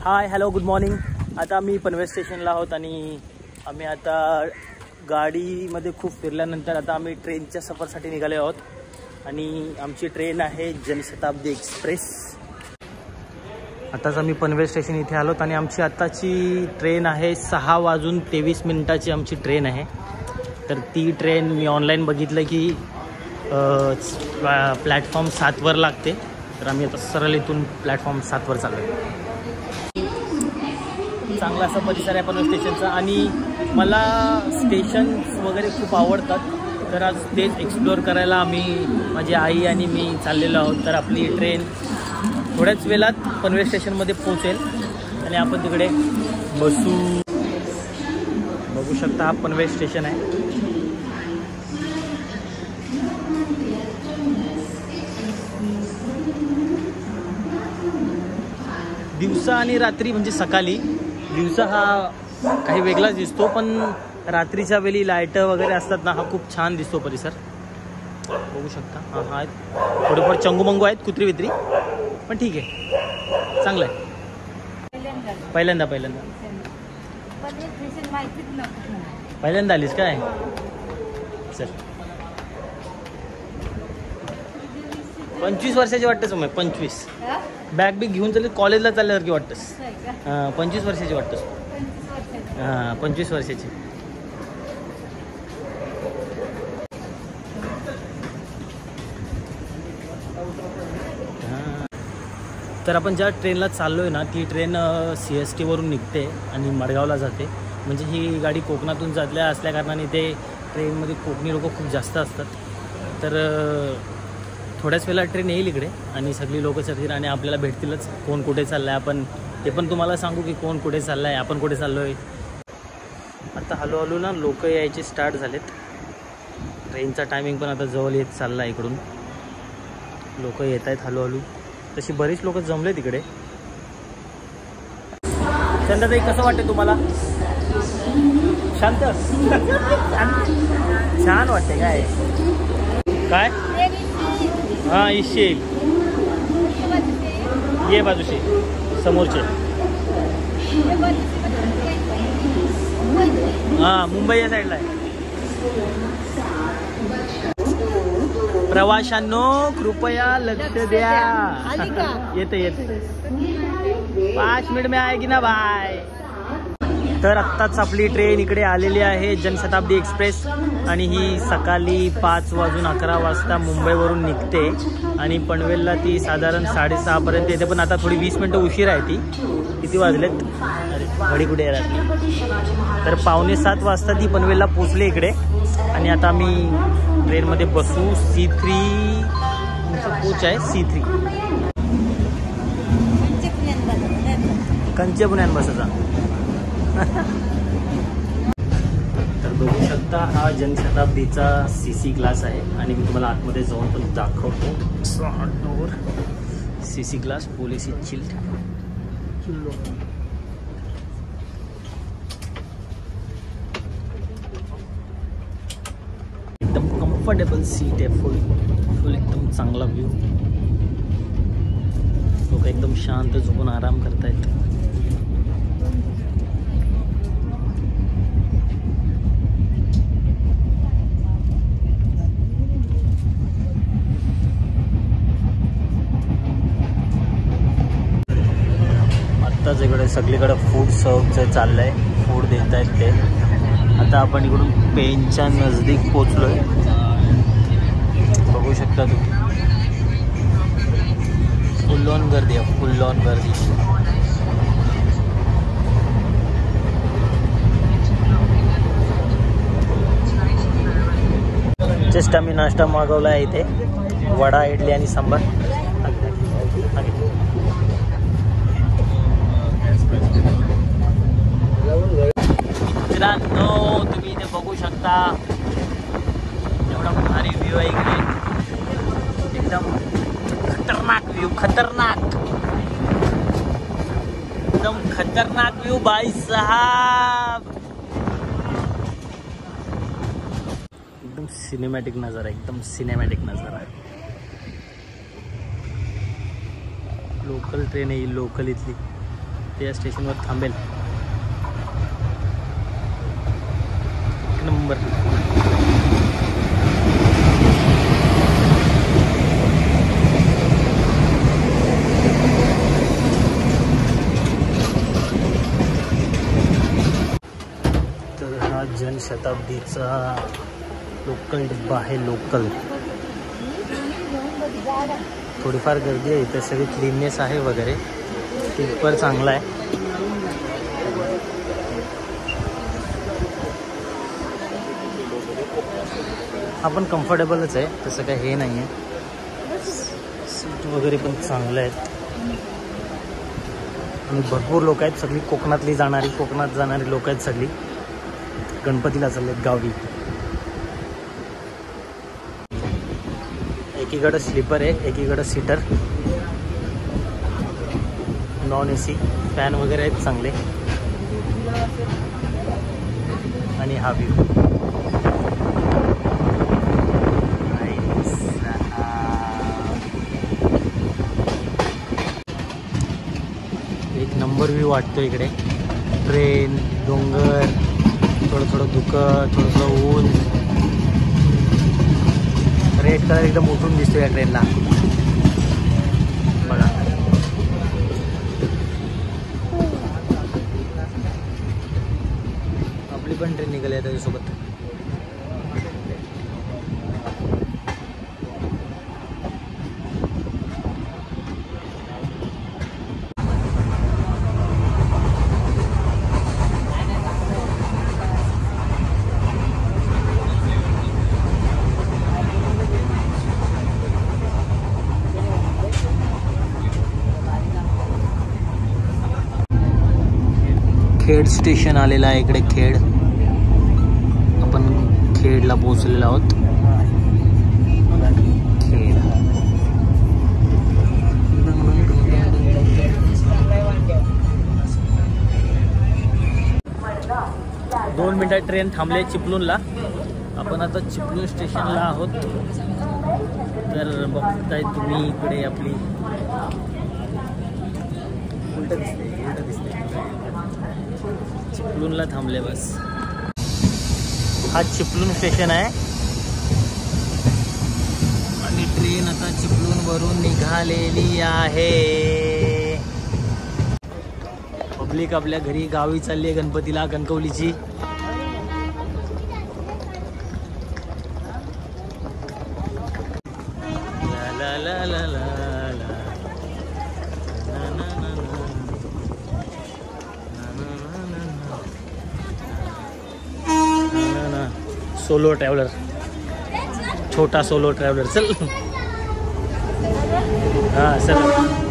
Hi hello good morning. आता आम्ही पनवेल स्टेशनला आहोत आणि आम्ही आता गाडीमध्ये खूप फिरल्यानंतर आता आम्ही ट्रेनच्या सफरसाठी निघाले आहोत आणि आमची ट्रेन आहे जनशताब्दी एक्सप्रेस. आताच आम्ही पनवेल स्टेशन इथे आलोत आणि आमची आत्ताची ट्रेन आहे 6:23 आमची ट्रेन आहे. तर ती ट्रेन मी ऑनलाईन बघितलं की प्लॅटफॉर्म 7वर लागते. तर आम्ही आता सरळ इथून प्लॅटफॉर्म 7वर चाललो आहे. चांगला असा परिसर आहे पनवेल स्टेशनचा आणि मला स्टेशन्स वगैरे खूप आवडतात. तर आज तेच एक्सप्लोअर करायला आम्ही माझी आई आणि मी चाललेलो आहोत. तर आपली ट्रेन थोड्याच वेळात पनवेल स्टेशनमध्ये पोहोचेल आणि आपण तिकडे बसू. बघू शकता हा पनवेल स्टेशन आहे. दिवसा आणि रात्री म्हणजे सकाळी दिवसा हा काही वेगळाच दिसतो, पण रात्रीच्या वेळी लाईट वगैरे असतात ना, हा खूप छान दिसतो परिसर. बघू शकता हा आहेत थोडेफार चंगूमंगू आहेत, कुत्री वित्री, पण ठीक आहे, चांगलं आहे. पहिल्यांदा आलीस काय सर? 25 वर्षाची वाटतेस मग. 25 बॅग बी घेऊन चालले कॉलेजला चालल्यासारखी वाटतंस. 25 वर्षाची वाटतंस. 25 वर्षाची. तर आपण ज्या ट्रेनला चाललो आहे ना, ती ट्रेन CST वरून निघते आणि मडगावला जाते. म्हणजे ही गाडी कोकणातून जातल्या असल्या कारणाने ते ट्रेनमध्ये कोकणी लोक खूप जास्त असतात. तर थोड्याच वेळा ट्रेन येईल इकडे आणि सगळी लोकं चढतील आणि आपल्याला भेटतीलच कोण कुठे चाललं आहे. आपण ते पण तुम्हाला सांगू की कोण कुठे चाललं आहे, आपण कुठे चाललो आहे. आता हळूहळू ना लोक यायचे स्टार्ट झालेत. ट्रेनचा टायमिंग पण आता जवळ येत चालला आहे. इकडून लोक येत आहेत हळूहळू. तशी बरीच लोक जमले तिकडे. चंदाताई कसं वाटते तुम्हाला? शांत छान वाटते काय काय? हां इशे येईल ये बाजूशी समोरचे. हां मुंबई या साईडला आहे. प्रवाशांनो कृपया लक्ष द्या. येते 5 मिनिट में आएगी ना बाय. तर आत्ताच आपली ट्रेन इकडे आलेली आहे जनशताब्दी एक्सप्रेस आणि ही सकाळी 5:11 मुंबईवरून निघते आणि पनवेलला ती साधारण 6:30 येते. पण आता थोडी 20 मिनटं उशीर आहे. ती किती वाजलेत? अरे घडी कुठे राहते. तर 6:45 वाजता ती पनवेलला पोचले इकडे आणि आता आम्ही ट्रेनमध्ये बसू. C3 कोच आहे. C3 कंचे पुण्यान बसायचा. तर बघू शकता हा जनशताब्दीचा CC क्लास आहे आणि मी तुम्हाला आतमध्ये जाऊन पण दाखवतो. CC class policy chilled. एकदम कम्फर्टेबल सीट आहे. फुल एकदम चांगला व्ह्यू. लोक एकदम शांत झोपून आराम करतायत. आत्ताच इकडे सगळीकडे फूड सर्वचं चाललं आहे. फूड देत आहेत ते. आता आपण इकडून पेनच्या नजदीक पोचलो आहे. बघू शकता तुम्ही फुल ऑन गर्दी आहे. फुल ऑन गर्दी. जस्ट आम्ही नाश्ता मागवला आहे इथे. वडा, इडली आणि सांबार. मित्रांनो तुम्ही इथे बघू शकता एवढा भारी व्ह्यू आहे इकडे. एकदम खतरनाक व्ह्यू. एकदम खतरनाक व्यू भाई साहब. एकदम सिनेमॅटिक नजारा. एकदम सिनेमॅटिक नजारा. लोकल ट्रेन आहे, लोकल इथली. त्या स्टेशनवर थांबेल. एक नंबर. तर हा जनशताब्दीचा लोकल डब्बा आहे. लोकल थोडीफार गर्दी आहे इथे, सगळी क्लीननेस आहे वगैरे, स्लीपर चांगला आहे. आपण कम्फर्टेबलच आहे, तसं काही हे नाही आहे. सीट वगैरे पण चांगलं आहेत आणि भरपूर लोक आहेत. सगळी कोकणात जाणारी लोक आहेत सगळी. गणपतीला चाललेत गावी. एकीकडं स्लीपर आहे, एकीकडं सीटर. नॉन AC, फॅन वगैरे आहेत चांगले. आणि हा व्ह्यू एक नंबर व्ह्यू वाटतो इकडे. ट्रेन, डोंगर, थोडं धुकं, थोडंसं ऊन. रेड कलर एकदम उठून दिसतो या ट्रेनला बघा. आपली पण ट्रेन निघाली आहे त्याच्यासोबत. खेड स्टेशन आलेलं आहे इकडे. खेड, आपण खेडला पोहोचलेलो आहोत. खेड 2 मिनिटात ट्रेन थांबले चिपळूणला. आपण आता चिपळूण स्टेशनला आहोत. तर बघताय तुम्ही इकडे आपली उलट दिसते. चिपळूणला थांबले बस. हा चिपळूण स्टेशन आहे आणि ट्रेन आता चिपळूणवरून निघालेली आहे. पब्लिक आपल्या घरी गावी चालली आहे गणपतीला, कणकवलीची. ला ला ला ला सोलो ट्रॅव्हलर, छोटा सोलो ट्रॅव्हलर. चल हां सर.